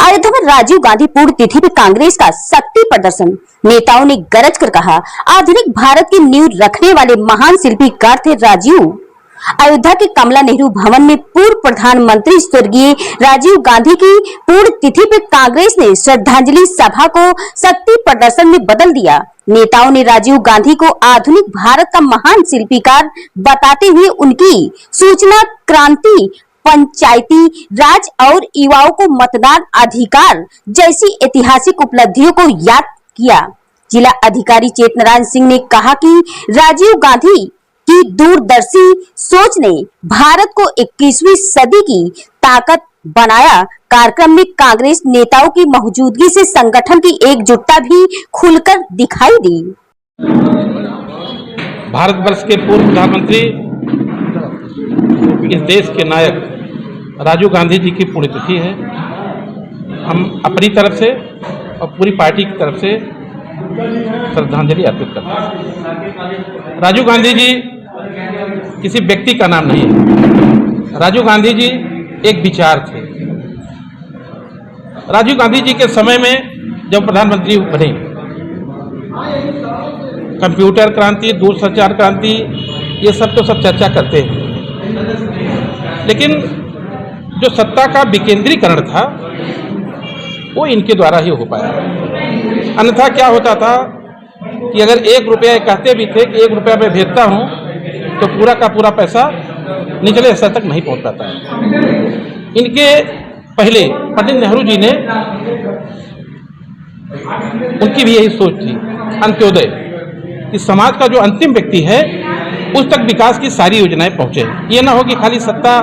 अयोध्या में राजीव गांधी पूर्ण तिथि पर कांग्रेस का शक्ति प्रदर्शन। नेताओं ने गरज कर कहा, आधुनिक भारत की नींव रखने वाले महान शिल्पीकार थे राजीव। अयोध्या के कमला नेहरू भवन में पूर्व प्रधानमंत्री स्वर्गीय राजीव गांधी की पूर्ण तिथि पर कांग्रेस ने श्रद्धांजलि सभा को शक्ति प्रदर्शन में बदल दिया। नेताओं ने राजीव गांधी को आधुनिक भारत का महान शिल्पीकार बताते हुए उनकी सूचना क्रांति, पंचायती राज और युवाओं को मतदान अधिकार जैसी ऐतिहासिक उपलब्धियों को याद किया। जिला अधिकारी चेतनारायण सिंह ने कहा कि राजीव गांधी की दूरदर्शी सोच ने भारत को 21वीं सदी की ताकत बनाया। कार्यक्रम में कांग्रेस नेताओं की मौजूदगी से संगठन की एकजुटता भी खुलकर दिखाई दी। भारतवर्ष के पूर्व प्रधानमंत्री, इस देश के नायक राजीव गांधी जी की पुण्यतिथि है। हम अपनी तरफ से और पूरी पार्टी की तरफ से श्रद्धांजलि अर्पित करते हैं। राजीव गांधी जी किसी व्यक्ति का नाम नहीं है। राजीव गांधी जी एक विचार थे। राजीव गांधी जी के समय में जब प्रधानमंत्री बने, कंप्यूटर क्रांति, दूरसंचार क्रांति, ये सब तो सब चर्चा करते हैं, लेकिन जो सत्ता का विकेंद्रीकरण था वो इनके द्वारा ही हो पाया। अन्यथा क्या होता था कि अगर 1 रुपया, कहते भी थे कि 1 रुपया मैं भेजता हूं तो पूरा का पूरा पैसा निचले स्तर तक नहीं पहुंच पाता है। इनके पहले पंडित नेहरू जी ने, उनकी भी यही सोच थी, अंत्योदय, कि समाज का जो अंतिम व्यक्ति है उस तक विकास की सारी योजनाएं पहुंचे। ये ना हो कि खाली सत्ता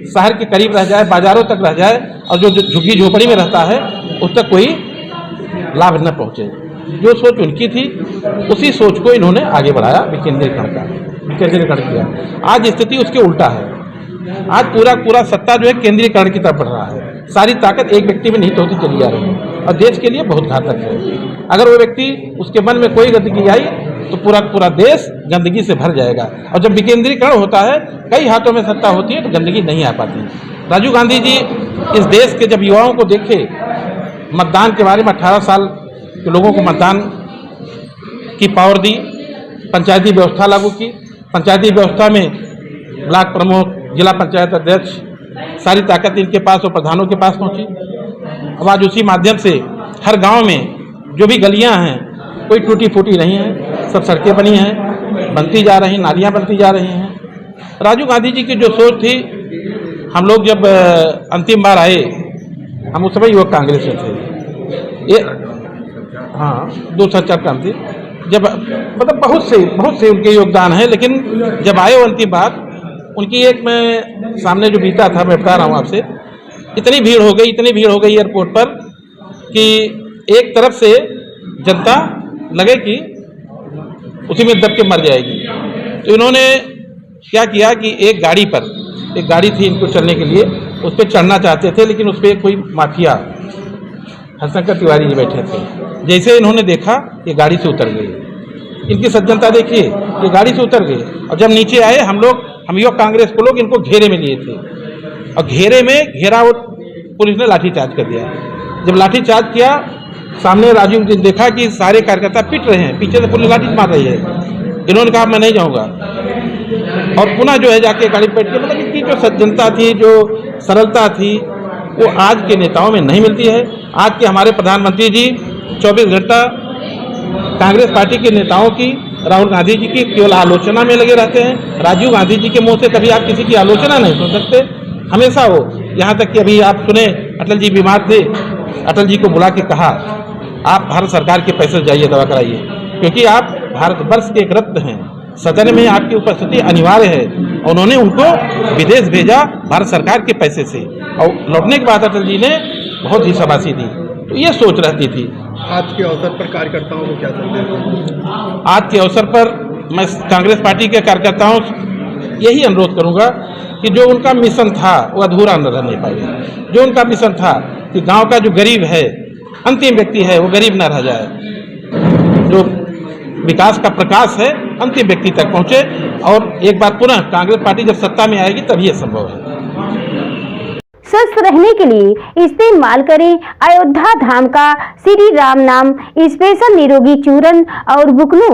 शहर के करीब रह जाए, बाजारों तक रह जाए और जो झुग्गी झोपड़ी में रहता है उस तक कोई लाभ न पहुंचे। जो सोच उनकी थी उसी सोच को इन्होंने आगे बढ़ाया, विकेंद्रीकरण किया। आज स्थिति उसके उल्टा है। आज पूरा सत्ता जो है केंद्रीकरण की तरफ बढ़ रहा है। सारी ताकत एक व्यक्ति में नहीं होती चली जा रही है और देश के लिए बहुत घातक है। अगर वो व्यक्ति, उसके मन में कोई गंदगी आई तो पूरा देश गंदगी से भर जाएगा। और जब विकेंद्रीकरण होता है, कई हाथों में सत्ता होती है, तो गंदगी नहीं आ पाती। राजीव गांधी जी इस देश के जब युवाओं को देखे, मतदान के बारे में 18 साल के लोगों को मतदान की पावर दी, पंचायती व्यवस्था लागू की। पंचायती व्यवस्था में ब्लॉक प्रमुख, जिला पंचायत अध्यक्ष, सारी ताकत इनके पास और प्रधानों के पास पहुंची। अब आज उसी माध्यम से हर गांव में जो भी गलियां हैं कोई टूटी फूटी नहीं है, सब सड़कें बनी हैं, बनती जा रही, नालियां बनती जा रही हैं। राजीव गांधी जी की जो सोच थी, हम लोग जब अंतिम बार आए, हम उस समय युवक कांग्रेस में थे। ये दूरसंचार क्रांति, जब मतलब बहुत से उनके योगदान है, लेकिन जब आए वो अंतिम बार, उनकी एक, मैं सामने जो बीता था मैं बता रहा हूँ आपसे, इतनी भीड़ हो गई एयरपोर्ट पर कि एक तरफ से जनता लगे कि उसी में दब के मर जाएगी। तो इन्होंने क्या किया कि एक गाड़ी थी इनको चलने के लिए, उस पर चढ़ना चाहते थे, लेकिन उस पर कोई माफिया, हरशंकर तिवारी जी बैठे थे। जैसे इन्होंने देखा ये गाड़ी से उतर गए। इनकी सज्जनता देखिए, ये गाड़ी से उतर गए और जब नीचे आए, हम युवक कांग्रेस को लोग इनको घेरे में लिए थे और घेरे में घेराव पुलिस ने लाठीचार्ज कर दिया। जब लाठीचार्ज किया, सामने राजीव जी देखा कि सारे कार्यकर्ता पिट रहे हैं, पीछे से पुलिस लाठी मार रही है। इन्होंने कहा मैं नहीं जाऊंगा और पुनः जो है जाके गाड़ी पे बैठ के, मतलब इनकी जो सज्जनता थी, जो सरलता थी, वो आज के नेताओं में नहीं मिलती है। आज के हमारे प्रधानमंत्री जी 24 घंटा कांग्रेस पार्टी के नेताओं की, राहुल गांधी जी की केवल आलोचना में लगे रहते हैं। राजीव गांधी जी के मुंह से कभी आप किसी की आलोचना नहीं सुन सकते, हमेशा हो। यहाँ तक कि अभी आप सुने, अटल जी बीमार थे, अटल जी को बुला के कहा आप भारत सरकार के पैसे से जाइए दवा कराइए, क्योंकि आप भारतवर्ष के एक रत्न हैं, सदन में आपकी उपस्थिति अनिवार्य है। उन्होंने उनको विदेश भेजा भारत सरकार के पैसे से, और लौटने के बाद अटल जी ने बहुत ही शाबाशी दी। तो ये सोच रहती थी। आज के अवसर पर कार्यकर्ताओं को क्या संदेश दें? आज के अवसर पर मैं कांग्रेस पार्टी के कार्यकर्ताओं यही अनुरोध करूंगा कि जो उनका मिशन था वो अधूरा न रहने पाए। जो उनका मिशन था कि गांव का जो गरीब है, अंतिम व्यक्ति है, वो गरीब न रह जाए, जो विकास का प्रकाश है अंतिम व्यक्ति तक पहुंचे। और एक बार पुनः कांग्रेस पार्टी जब सत्ता में आएगी तभी यह संभव है। स्वस्थ रहने के लिए इस्तेमाल करें अयोध्या धाम का श्री राम नाम स्पेशल निरोगी चूर्ण और बुकनू।